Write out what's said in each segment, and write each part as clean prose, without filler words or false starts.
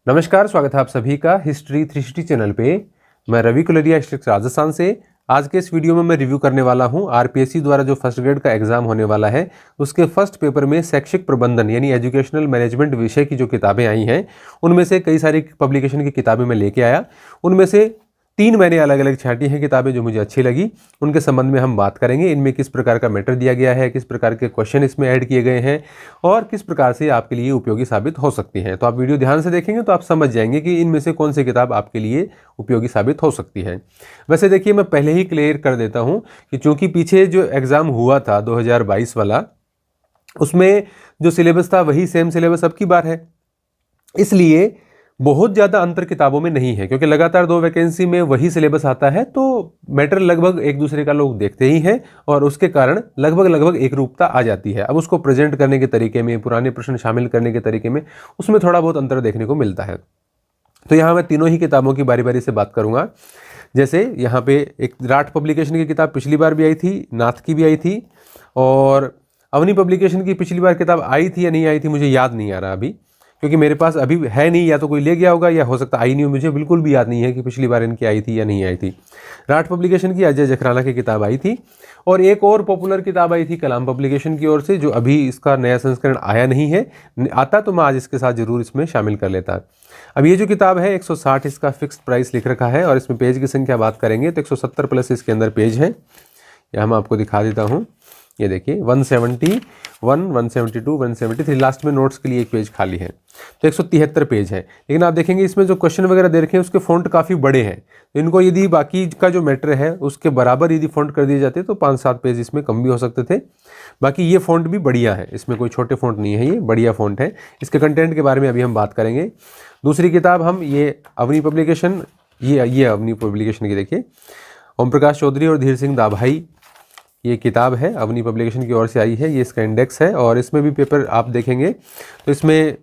नमस्कार, स्वागत है आप सभी का हिस्ट्री 360 चैनल पे। मैं रवि कुलरिया डिस्ट्रिक्ट राजस्थान से। आज के इस वीडियो में मैं रिव्यू करने वाला हूं आरपीएससी द्वारा जो फर्स्ट ग्रेड का एग्जाम होने वाला है उसके फर्स्ट पेपर में शैक्षिक प्रबंधन यानी एजुकेशनल मैनेजमेंट विषय की जो किताबें आई हैं उनमें से कई सारी पब्लिकेशन की किताबें मैं लेके आया। उनमें से 3 मैंने अलग अलग छांटी हैं किताबें जो मुझे अच्छी लगी। उनके संबंध में हम बात करेंगे, इनमें किस प्रकार का मैटर दिया गया है, किस प्रकार के क्वेश्चन इसमें ऐड किए गए हैं और किस प्रकार से आपके लिए उपयोगी साबित हो सकती हैं। तो आप वीडियो ध्यान से देखेंगे तो आप समझ जाएंगे कि इनमें से कौन सी किताब आपके लिए उपयोगी साबित हो सकती है। वैसे देखिए, मैं पहले ही क्लियर कर देता हूँ कि चूंकि पीछे जो एग्ज़ाम हुआ था 2022 वाला, उसमें जो सिलेबस था वही सेम सिलेबस अब की बार है, इसलिए बहुत ज़्यादा अंतर किताबों में नहीं है। क्योंकि लगातार 2 वैकेंसी में वही सिलेबस आता है तो मैटर लगभग एक दूसरे का लोग देखते ही हैं और उसके कारण लगभग एक रूपता आ जाती है। अब उसको प्रेजेंट करने के तरीके में, पुराने प्रश्न शामिल करने के तरीके में, उसमें थोड़ा बहुत अंतर देखने को मिलता है। तो यहाँ मैं तीनों ही किताबों की बारी बारी से बात करूँगा। जैसे यहाँ पे एक राठ पब्लिकेशन की किताब पिछली बार भी आई थी, नाथ की भी आई थी, और अवनी पब्लिकेशन की पिछली बार किताब आई थी या नहीं आई थी मुझे याद नहीं आ रहा अभी, क्योंकि मेरे पास अभी है नहीं, या तो कोई ले गया होगा या हो सकता आई नहीं हो। मुझे बिल्कुल भी याद नहीं है कि पिछली बार इनकी आई थी या नहीं आई थी। राठ पब्लिकेशन की अजय जखराना की किताब आई थी, और एक और पॉपुलर किताब आई थी कलाम पब्लिकेशन की ओर से, जो अभी इसका नया संस्करण आया नहीं है। आता तो मैं आज इसके साथ जरूर इसमें शामिल कर लेता। अब ये जो किताब है 160 इसका फिक्स्ड प्राइस लिख रखा है, और इसमें पेज की संख्या बात करेंगे तो 170 प्लस इसके अंदर पेज है। यह मैं आपको दिखा देता हूँ। ये देखिए 171, 172, 173, लास्ट में नोट्स के लिए एक पेज खाली है, तो 173 पेज है। लेकिन आप देखेंगे इसमें जो क्वेश्चन वगैरह दे रखे हैं उसके फ़ॉन्ट काफ़ी बड़े हैं, तो इनको यदि बाकी का जो मैटर है उसके बराबर यदि फ़ॉन्ट कर दिए जाते तो 5-7 पेज इसमें कम भी हो सकते थे। बाकी ये फ़ॉन्ट भी बढ़िया है, इसमें कोई छोटे फ़ॉन्ट नहीं है, ये बढ़िया फ़ॉन्ट है। इसके कंटेंट के बारे में अभी हम बात करेंगे। दूसरी किताब हम ये अवनी पब्लिकेशन, ये अवनी पब्लिकेशन की देखिए, ओम प्रकाश चौधरी और धीर सिंह दाभाई ये किताब है, अवनी पब्लिकेशन की ओर से आई है। ये इसका इंडेक्स है, और इसमें भी पेपर आप देखेंगे तो इसमें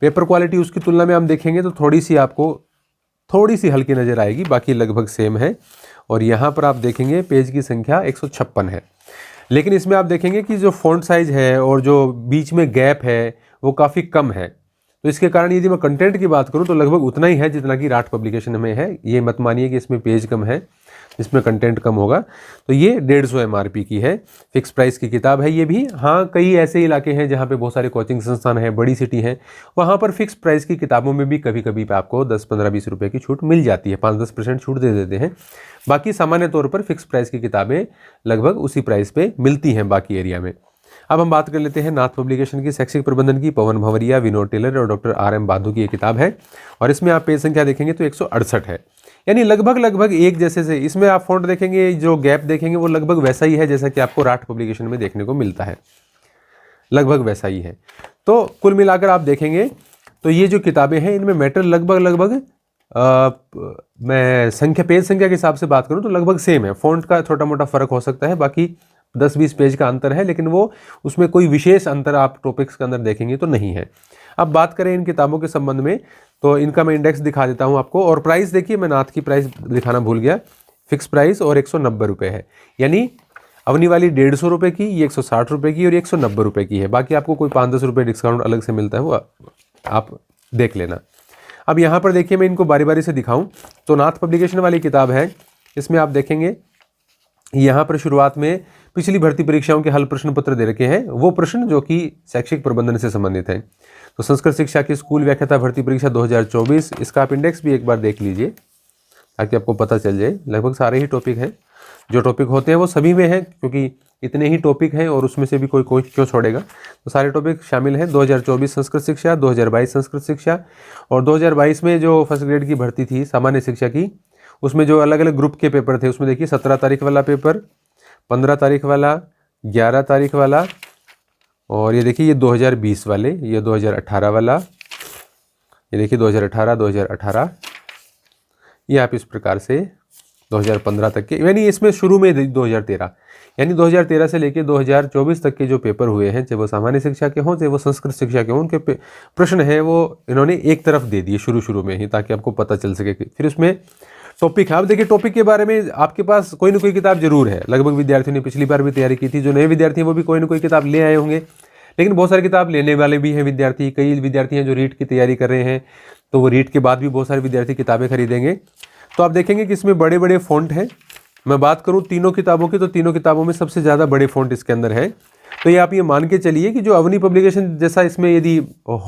पेपर क्वालिटी उसकी तुलना में हम देखेंगे तो थोड़ी सी हल्की नज़र आएगी, बाकी लगभग सेम है। और यहाँ पर आप देखेंगे पेज की संख्या 156 है। लेकिन इसमें आप देखेंगे कि जो फ़ॉन्ट साइज़ है और जो बीच में गैप है वो काफ़ी कम है। तो इसके कारण यदि मैं कंटेंट की बात करूँ तो लगभग उतना ही है जितना कि राठ पब्लिकेशन में है। ये मत मानिए कि इसमें पेज कम है, इसमें कंटेंट कम होगा। तो ये 150 MRP की है, फिक्स प्राइस की किताब है ये भी। हाँ, कई ऐसे इलाके हैं जहाँ पे बहुत सारे कोचिंग संस्थान हैं, बड़ी सिटी हैं, वहाँ पर फिक्स प्राइस की किताबों में भी कभी कभी पे आपको 10, 15, 20 रुपये की छूट मिल जाती है, 5-10% छूट दे देते हैं। बाकी सामान्य तौर पर फिक्स प्राइस की किताबें लगभग उसी प्राइस पे मिलती हैं बाकी एरिया में। अब हम बात कर लेते हैं नाथ पब्लिकेशन की शैक्षिक प्रबंधन की। पवन भंवरिया, विनोद टेलर और डॉक्टर RM बाधू की ये किताब है, और इसमें आप पेज संख्या देखेंगे तो 168 है, यानी लगभग एक जैसे से। इसमें आप फ़ॉन्ट देखेंगे, जो गैप देखेंगे वो लगभग वैसा ही है जैसा कि आपको राठ पब्लिकेशन में देखने को मिलता है, लगभग वैसा ही है। तो कुल मिलाकर आप देखेंगे तो ये जो किताबें हैं इनमें मैटर लगभग मैं पेज संख्या के हिसाब से बात करूं तो लगभग सेम है। फ़ॉन्ट का छोटा मोटा फ़र्क हो सकता है, बाकी 10-20 पेज का अंतर है, लेकिन वो उसमें कोई विशेष अंतर आप टॉपिक्स के अंदर देखेंगे तो नहीं है। अब बात करें इन किताबों के संबंध में तो इनका मैं इंडेक्स दिखा देता हूं आपको, और प्राइस देखिए, मैं नाथ की प्राइस दिखाना भूल गया। फिक्स प्राइस और 190 रुपये है, यानी अवनी वाली 150 रुपये की, ये 160 रुपये की और 190 रुपये की है। बाकी आपको कोई 5-10 रुपये डिस्काउंट अलग से मिलता है, वो आप देख लेना। अब यहाँ पर देखिए, मैं इनको बारी बारी से दिखाऊँ तो नाथ पब्लिकेशन वाली किताब है, इसमें आप देखेंगे यहाँ पर शुरुआत में पिछली भर्ती परीक्षाओं के हल प्रश्न पत्र दे रखे हैं, वो प्रश्न जो कि शैक्षिक प्रबंधन से संबंधित हैं। तो संस्कृत शिक्षा की स्कूल व्याख्याता भर्ती परीक्षा 2024, इसका आप इंडेक्स भी एक बार देख लीजिए ताकि आपको पता चल जाए। लगभग सारे ही टॉपिक हैं, जो टॉपिक होते हैं वो सभी में हैं, क्योंकि इतने ही टॉपिक हैं और उसमें से भी कोई क्यों छोड़ेगा। तो सारे टॉपिक शामिल हैं। 2024 संस्कृत शिक्षा, 2022 संस्कृत शिक्षा, और 2022 में जो फर्स्ट ग्रेड की भर्ती थी सामान्य शिक्षा की, उसमें जो अलग अलग ग्रुप के पेपर थे उसमें देखिए 17 तारीख वाला पेपर, 15 तारीख वाला, 11 तारीख वाला, और ये देखिए ये 2020 वाले, ये 2018 वाला, ये देखिए 2018, ये आप इस प्रकार से 2015 तक के, यानी इसमें शुरू में 2013, यानी 2013 से लेकर 2024 तक के जो पेपर हुए हैं, चाहे वो सामान्य शिक्षा के हों चाहे वो संस्कृत शिक्षा के हों, उनके प्रश्न हैं वो इन्होंने एक तरफ दे दिए शुरू में ही, ताकि आपको पता चल सके। फिर उसमें टॉपिक है। अब देखिए, टॉपिक के बारे में आपके पास कोई ना कोई किताब जरूर है। लगभग विद्यार्थियों ने पिछली बार भी तैयारी की थी, जो नए विद्यार्थी हैं वो भी कोई ना कोई किताब ले आए होंगे। लेकिन बहुत सारी किताब लेने वाले भी हैं विद्यार्थी, कई विद्यार्थी हैं जो रीट की तैयारी कर रहे हैं, तो वो रीट के बाद भी बहुत सारे विद्यार्थी किताबें खरीदेंगे। तो आप देखेंगे कि इसमें बड़े बड़े फ़ॉन्ट हैं। मैं बात करूं तीनों किताबों की, तो तीनों किताबों में सबसे ज़्यादा बड़े फ़ॉन्ट इसके अंदर है। तो ये आप ये मान के चलिए कि जो अवनी पब्लिकेशन जैसा इसमें यदि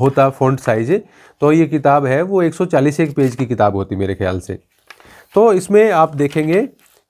होता फ़ॉन्ट साइज, तो ये किताब है वो 141 पेज की किताब होती मेरे ख्याल से। तो इसमें आप देखेंगे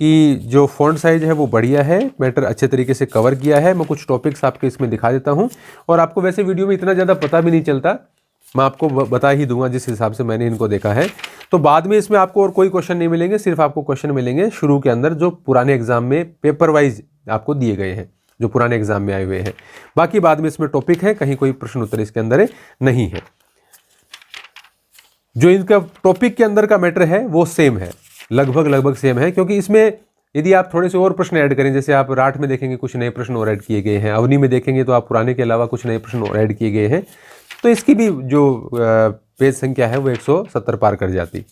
कि जो फ़ॉन्ट साइज़ है वो बढ़िया है, मैटर अच्छे तरीके से कवर किया है। मैं कुछ टॉपिक्स आपके इसमें दिखा देता हूँ, और आपको वैसे वीडियो में इतना ज़्यादा पता भी नहीं चलता, मैं आपको बता ही दूंगा जिस हिसाब से मैंने इनको देखा है। तो बाद में इसमें आपको और कोई क्वेश्चन नहीं मिलेंगे, सिर्फ आपको क्वेश्चन मिलेंगे शुरू के अंदर जो पुराने एग्जाम में पेपर वाइज आपको दिए गए हैं, जो पुराने एग्जाम में आए हुए हैं। बाकी बाद में इसमें टॉपिक है, कहीं कोई प्रश्न उत्तर इसके अंदर नहीं है। जो इनका टॉपिक के अंदर का मैटर है वो सेम है, लगभग सेम है, क्योंकि इसमें यदि आप थोड़े से और प्रश्न ऐड करें, जैसे आप राठ में देखेंगे कुछ नए प्रश्न और ऐड किए गए हैं, अवनी में देखेंगे तो आप पुराने के अलावा कुछ नए प्रश्न और ऐड किए गए हैं, तो इसकी भी जो पेज संख्या है वो 170 पार कर जाती।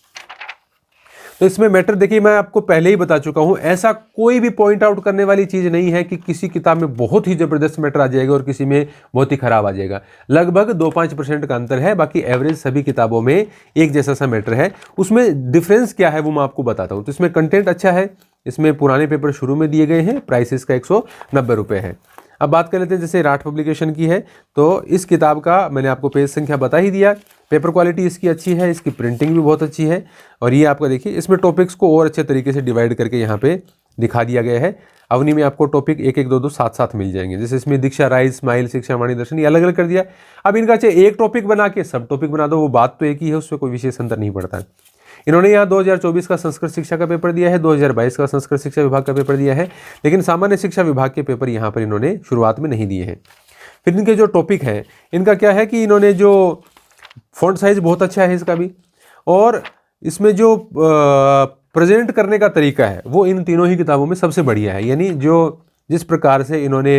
तो इसमें मैटर देखिए, मैं आपको पहले ही बता चुका हूं, ऐसा कोई भी पॉइंट आउट करने वाली चीज नहीं है कि किसी किताब में बहुत ही जबरदस्त मैटर आ जाएगा और किसी में बहुत ही खराब आ जाएगा। लगभग 2-5% का अंतर है, बाकी एवरेज सभी किताबों में एक जैसा सा मैटर है। उसमें डिफरेंस क्या है वो मैं आपको बताता हूं। तो इसमें कंटेंट अच्छा है, इसमें पुराने पेपर शुरू में दिए गए हैं, प्राइस इसका 190 रुपये है। अब बात कर लेते हैं जैसे राठ पब्लिकेशन की है, तो इस किताब का मैंने आपको पेज संख्या बता ही दिया। पेपर क्वालिटी इसकी अच्छी है, इसकी प्रिंटिंग भी बहुत अच्छी है, और ये आपका देखिए इसमें टॉपिक्स को और अच्छे तरीके से डिवाइड करके यहाँ पे दिखा दिया गया है। अवनी में आपको टॉपिक 1-1, 2-2 साथ मिल जाएंगे। जैसे इसमें दीक्षा, राइज, स्माइल, शिक्षा, वाणी, दर्शन, ये अलग अलग कर दिया। अब इनका चाहे एक टॉपिक बना के सब टॉपिक बना दो, वो बात तो एक ही है, उसमें कोई विशेष अंतर नहीं पड़ता है। इन्होंने यहाँ 2024 का संस्कृत शिक्षा का पेपर दिया है, 2022 का संस्कृत शिक्षा विभाग का पेपर दिया है, लेकिन सामान्य शिक्षा विभाग के पेपर यहाँ पर इन्होंने शुरुआत में नहीं दिए हैं। फिर इनके जो टॉपिक हैं, इनका क्या है कि इन्होंने जो फॉन्ट साइज बहुत अच्छा है इसका भी, और इसमें जो प्रेजेंट करने का तरीका है वो इन तीनों ही किताबों में सबसे बढ़िया है। यानी जो जिस प्रकार से इन्होंने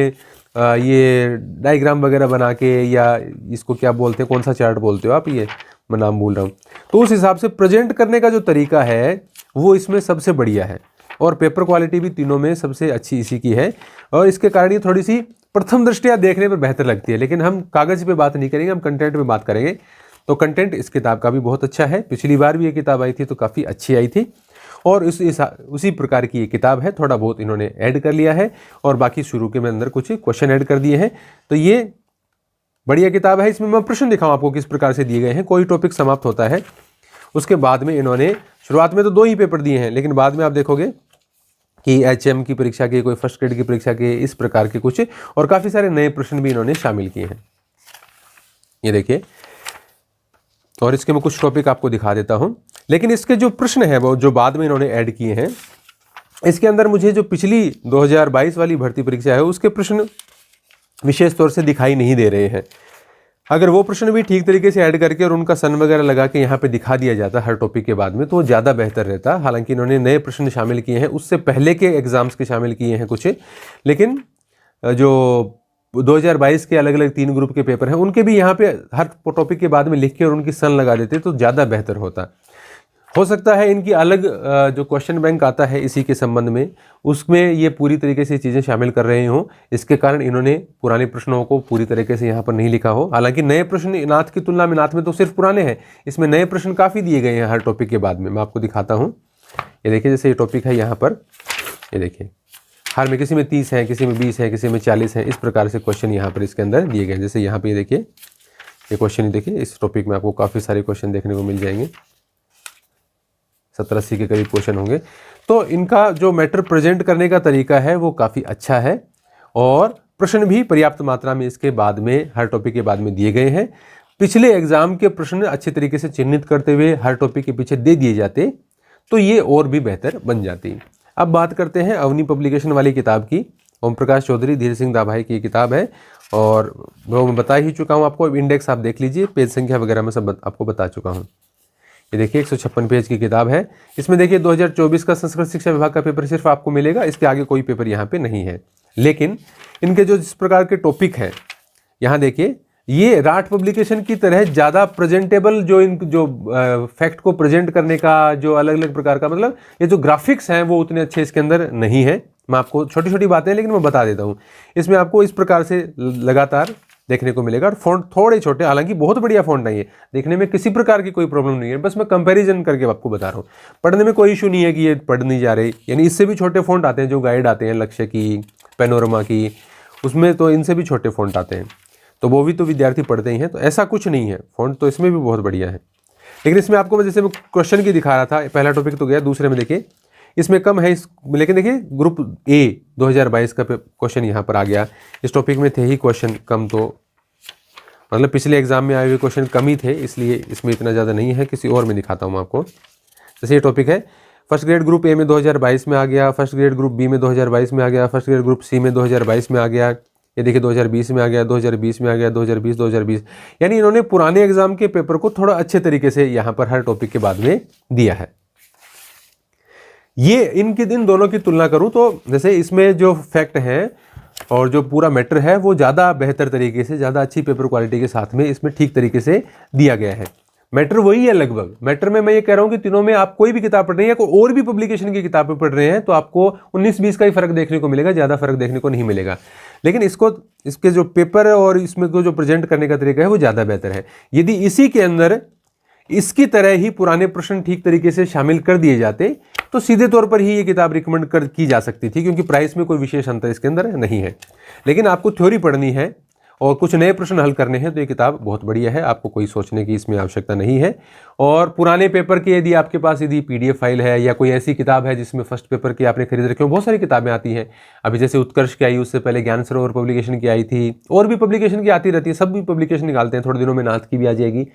ये डायग्राम वगैरह बना के, या इसको क्या बोलते हैं, कौन सा चार्ट बोलते हो आप, ये मैं नाम भूल रहा हूँ, तो उस हिसाब से प्रेजेंट करने का जो तरीका है वो इसमें सबसे बढ़िया है, और पेपर क्वालिटी भी तीनों में सबसे अच्छी इसी की है, और इसके कारण ये थोड़ी सी प्रथम दृष्टया देखने पर बेहतर लगती है। लेकिन हम कागज़ पे बात नहीं करेंगे, हम कंटेंट पे बात करेंगे। तो कंटेंट इस किताब का भी बहुत अच्छा है, पिछली बार भी ये किताब आई थी तो काफ़ी अच्छी आई थी, और उसी प्रकार की ये किताब है। थोड़ा बहुत इन्होंने ऐड कर लिया है, और बाकी शुरू के में अंदर कुछ क्वेश्चन ऐड कर दिए हैं। तो ये बढ़िया किताब है। इसमें मैं प्रश्न दिखाऊं आपको किस प्रकार से दिए गए हैं। कोई टॉपिक समाप्त होता है, उसके बाद में इन्होंने शुरुआत में तो 2 ही पेपर दिए हैं, लेकिन बाद में आप देखोगे कि HM की परीक्षा के, कोई फर्स्ट ग्रेड की परीक्षा के, इस प्रकार के कुछ और काफ़ी सारे नए प्रश्न भी इन्होंने शामिल किए हैं। ये देखिए, और इसके मैं कुछ टॉपिक आपको दिखा देता हूं। लेकिन इसके जो प्रश्न है वो जो बाद में इन्होंने ऐड किए हैं, इसके अंदर मुझे जो पिछली 2022 वाली भर्ती परीक्षा है उसके प्रश्न विशेष तौर से दिखाई नहीं दे रहे हैं। अगर वो प्रश्न भी ठीक तरीके से ऐड करके और उनका सन वगैरह लगा के यहाँ पे दिखा दिया जाता हर टॉपिक के बाद में, तो वो ज़्यादा बेहतर रहता। हालांकि इन्होंने नए प्रश्न शामिल किए हैं, उससे पहले के एग्जाम्स के शामिल किए हैं कुछ, लेकिन जो 2022 के अलग अलग 3 ग्रुप के पेपर हैं उनके भी यहाँ पे हर टॉपिक के बाद में लिख के और उनकी सन लगा देते तो ज़्यादा बेहतर होता। हो सकता है इनकी अलग जो क्वेश्चन बैंक आता है इसी के संबंध में, उसमें ये पूरी तरीके से चीज़ें शामिल कर रहे हों, इसके कारण इन्होंने पुराने प्रश्नों को पूरी तरीके से यहाँ पर नहीं लिखा हो। हालांकि नए प्रश्न नाथ की तुलना में, नाथ में तो सिर्फ पुराने हैं, इसमें नए प्रश्न काफ़ी दिए गए हैं हर टॉपिक के बाद में। मैं आपको दिखाता हूँ, ये देखिए, जैसे ये टॉपिक है यहाँ पर, ये देखिए, हर में किसी में 30 है, किसी में 20 है, किसी में 40 है, इस प्रकार से क्वेश्चन यहाँ पर इसके अंदर दिए गए हैं। जैसे यहाँ पर ये देखिए, ये क्वेश्चन देखिए, इस टॉपिक में आपको काफ़ी सारे क्वेश्चन देखने को मिल जाएंगे, 70-80 के करीब क्वेश्चन होंगे। तो इनका जो मैटर प्रेजेंट करने का तरीका है वो काफ़ी अच्छा है, और प्रश्न भी पर्याप्त मात्रा में इसके बाद में, हर टॉपिक के बाद में दिए गए हैं। पिछले एग्जाम के प्रश्न अच्छे तरीके से चिन्हित करते हुए हर टॉपिक के पीछे दे दिए जाते तो ये और भी बेहतर बन जाती। अब बात करते हैं अवनी पब्लिकेशन वाली किताब की। ओम प्रकाश चौधरी, धीर सिंह दाभाई की ये किताब है, और वो मैं बता ही चुका हूँ आपको। इंडेक्स आप देख लीजिए, पेज संख्या वगैरह मैं सब आपको बता चुका हूँ। ये देखिए 156 पेज की किताब है। इसमें देखिए 2024 का संस्कृत शिक्षा विभाग का पेपर सिर्फ आपको मिलेगा, इसके आगे कोई पेपर यहाँ पे नहीं है। लेकिन इनके जो जिस प्रकार के टॉपिक हैं, यहाँ देखिए, ये राठ पब्लिकेशन की तरह ज़्यादा प्रेजेंटेबल, जो फैक्ट को प्रेजेंट करने का जो अलग अलग प्रकार का, मतलब ये जो ग्राफिक्स हैं वो उतने अच्छे इसके अंदर नहीं है। मैं आपको छोटी छोटी बातें लेकिन मैं बता देता हूँ। इसमें आपको इस प्रकार से लगातार देखने को मिलेगा। और फ़ॉन्ट थोड़े छोटे, हालांकि बहुत बढ़िया फ़ॉन्ट नहीं है, देखने में किसी प्रकार की कोई प्रॉब्लम नहीं है, बस मैं कंपैरिजन करके आपको बता रहा हूँ। पढ़ने में कोई इशू नहीं है कि ये पढ़ नहीं जा रही, यानी इससे भी छोटे फ़ॉन्ट आते हैं जो गाइड आते हैं लक्ष्य की, पैनोरमा की, उसमें तो इनसे भी छोटे फ़ॉन्ट आते हैं, तो वो भी तो विद्यार्थी पढ़ते ही हैं, तो ऐसा कुछ नहीं है। फ़ॉन्ट तो इसमें भी बहुत बढ़िया है। लेकिन इसमें आपको जैसे मैं क्वेश्चन की दिखा रहा था, पहला टॉपिक तो गया, दूसरे में देखिए इसमें कम है लेकिन देखिए ग्रुप ए 2022 का क्वेश्चन यहाँ पर आ गया। इस टॉपिक में थे ही क्वेश्चन कम, तो मतलब पिछले एग्जाम में आए हुए क्वेश्चन कम ही थे, इसलिए इसमें इतना ज़्यादा नहीं है। किसी और में दिखाता हूँ मैं आपको। जैसे ये टॉपिक है, फर्स्ट ग्रेड ग्रुप ए में 2022 में आ गया, फर्स्ट ग्रेड ग्रुप बी में 2022 में आ गया, फर्स्ट ग्रेड ग्रुप सी में 2022 में आ गया, ये देखिए 2020 में आ गया, 2020 में आ गया, 2020, यानी इन्होंने पुराने एग्जाम के पेपर को थोड़ा अच्छे तरीके से यहाँ पर हर टॉपिक के बाद में दिया है। ये इन दोनों की तुलना करूं तो जैसे इसमें जो फैक्ट है और जो पूरा मैटर है वो ज़्यादा बेहतर तरीके से, ज़्यादा अच्छी पेपर क्वालिटी के साथ में इसमें ठीक तरीके से दिया गया है। मैटर वही है लगभग। मैटर में मैं ये कह रहा हूँ कि तीनों में आप कोई भी किताब पढ़ रहे हैं या कोई और भी पब्लिकेशन की किताबें पढ़ रहे हैं तो आपको 19-20 का ही फर्क देखने को मिलेगा, ज़्यादा फर्क देखने को नहीं मिलेगा। लेकिन इसके जो पेपर और इसमें को जो प्रेजेंट करने का तरीका है वो ज़्यादा बेहतर है। यदि इसी के अंदर इसकी तरह ही पुराने प्रश्न ठीक तरीके से शामिल कर दिए जाते तो सीधे तौर पर ही ये किताब रिकमेंड की जा सकती थी, क्योंकि प्राइस में कोई विशेष अंतर इसके अंदर नहीं है। लेकिन आपको थ्योरी पढ़नी है और कुछ नए प्रश्न हल करने हैं तो ये किताब बहुत बढ़िया है, आपको कोई सोचने की इसमें आवश्यकता नहीं है। और पुराने पेपर की यदि आपके पास यदि PDF फाइल है या कोई ऐसी किताब है जिसमें फर्स्ट पेपर की आपने खरीद रखे हो, बहुत सारी किताबें आती हैं अभी, जैसे उत्कर्ष की आई, उससे पहले ज्ञान सरोवर पब्लिकेशन की आई थी, और भी पब्लिकेशन की आती रहती है, सब भी पब्लिकेशन निकालते हैं, थोड़े दिनों में नाथ की भी आ जाएगी।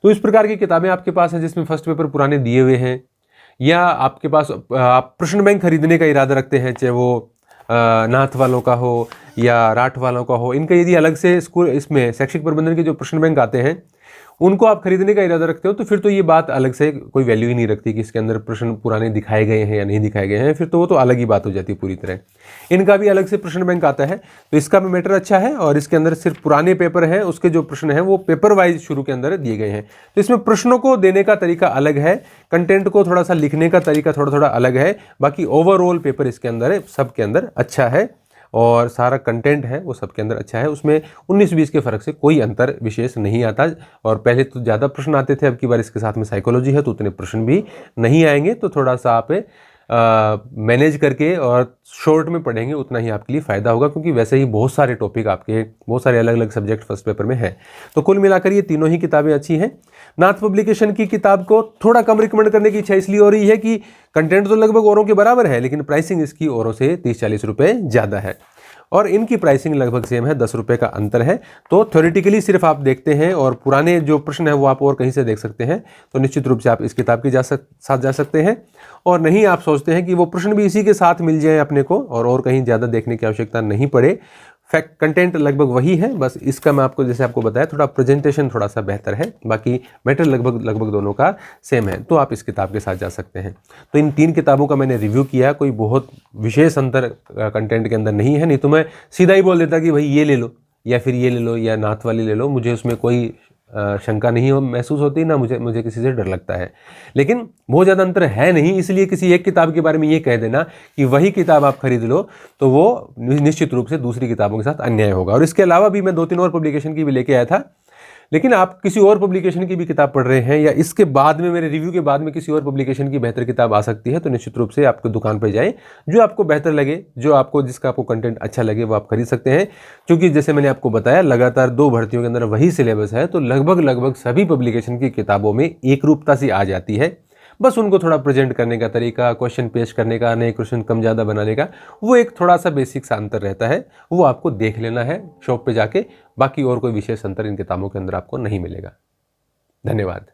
तो इस प्रकार की किताबें आपके पास हैं जिसमें फर्स्ट पेपर पुराने दिए हुए हैं, या आपके पास आप प्रश्न बैंक खरीदने का इरादा रखते हैं, चाहे वो नाथ वालों का हो या राठ वालों का हो, इनका यदि अलग से स्कूल इसमें शैक्षिक प्रबंधन के जो प्रश्न बैंक आते हैं उनको आप खरीदने का इरादा रखते हो तो फिर तो ये बात अलग से कोई वैल्यू ही नहीं रखती कि इसके अंदर प्रश्न पुराने दिखाए गए हैं या नहीं दिखाए गए हैं, फिर तो वो तो अलग ही बात हो जाती है पूरी तरह। इनका भी अलग से प्रश्न बैंक आता है, तो इसका भी मैटर अच्छा है, और इसके अंदर सिर्फ पुराने पेपर हैं, उसके जो प्रश्न हैं वो पेपर वाइज शुरू के अंदर दिए गए हैं। तो इसमें प्रश्नों को देने का तरीका अलग है, कंटेंट को थोड़ा सा लिखने का तरीका थोड़ा थोड़ा अलग है, बाकी ओवरऑल पेपर इसके अंदर सबके अंदर अच्छा है और सारा कंटेंट है वो सबके अंदर अच्छा है। उसमें 19-20 के फर्क से कोई अंतर विशेष नहीं आता, और पहले तो ज़्यादा प्रश्न आते थे, अब की बार इसके साथ में साइकोलॉजी है तो उतने प्रश्न भी नहीं आएंगे। तो थोड़ा सा आप मैनेज करके और शॉर्ट में पढ़ेंगे उतना ही आपके लिए फ़ायदा होगा, क्योंकि वैसे ही बहुत सारे टॉपिक आपके बहुत सारे अलग अलग सब्जेक्ट फर्स्ट पेपर में है। तो कुल मिलाकर ये तीनों ही किताबें अच्छी हैं। नाथ पब्लिकेशन की किताब को थोड़ा कम रिकमेंड करने की इच्छा इसलिए हो रही है कि कंटेंट तो लगभग औरों के बराबर है, लेकिन प्राइसिंग इसकी औरों से 30-40 रुपये ज़्यादा है, और इनकी प्राइसिंग लगभग सेम है, 10 रुपये का अंतर है। तो थ्योरेटिकली सिर्फ आप देखते हैं और पुराने जो प्रश्न है वो आप और कहीं से देख सकते हैं, तो निश्चित रूप से आप इस किताब के साथ जा सकते हैं। और नहीं आप सोचते हैं कि वो प्रश्न भी इसी के साथ मिल जाए अपने को और कहीं ज़्यादा देखने की आवश्यकता नहीं पड़े, फैक्ट कंटेंट लगभग वही है, बस इसका मैं आपको जैसे आपको बताया थोड़ा प्रेजेंटेशन थोड़ा सा बेहतर है, बाकी मैटर लगभग दोनों का सेम है, तो आप इस किताब के साथ जा सकते हैं। तो इन 3 किताबों का मैंने रिव्यू किया, कोई बहुत विशेष अंतर कंटेंट के अंदर नहीं है, नहीं तो मैं सीधा ही बोल देता कि भाई ये ले लो या फिर ये ले लो या नाथ वाली ले लो, मुझे उसमें कोई शंका नहीं महसूस होती, ना मुझे किसी से डर लगता है। लेकिन बहुत ज़्यादा अंतर है नहीं, इसलिए किसी एक किताब के बारे में ये कह देना कि वही किताब आप खरीद लो तो वो निश्चित रूप से दूसरी किताबों के साथ अन्याय होगा। और इसके अलावा भी मैं 2-3 और पब्लिकेशन की भी लेके आया था, लेकिन आप किसी और पब्लिकेशन की भी किताब पढ़ रहे हैं या इसके बाद में मेरे रिव्यू के बाद में किसी और पब्लिकेशन की बेहतर किताब आ सकती है, तो निश्चित रूप से आपको दुकान पर जाएं, जो आपको बेहतर लगे, जिसका आपको कंटेंट अच्छा लगे वो आप खरीद सकते हैं। क्योंकि जैसे मैंने आपको बताया लगातार 2 भर्तियों के अंदर वही सिलेबस है, तो लगभग सभी पब्लिकेशन की किताबों में एक रूपता सी आ जाती है, बस उनको थोड़ा प्रेजेंट करने का तरीका, क्वेश्चन पेश करने का, नए क्वेश्चन कम ज़्यादा बनाने का, वो एक थोड़ा सा बेसिक सा अंतर रहता है, वो आपको देख लेना है शॉप पे जाके, बाकी और कोई विशेष अंतर इन किताबों के अंदर आपको नहीं मिलेगा। धन्यवाद।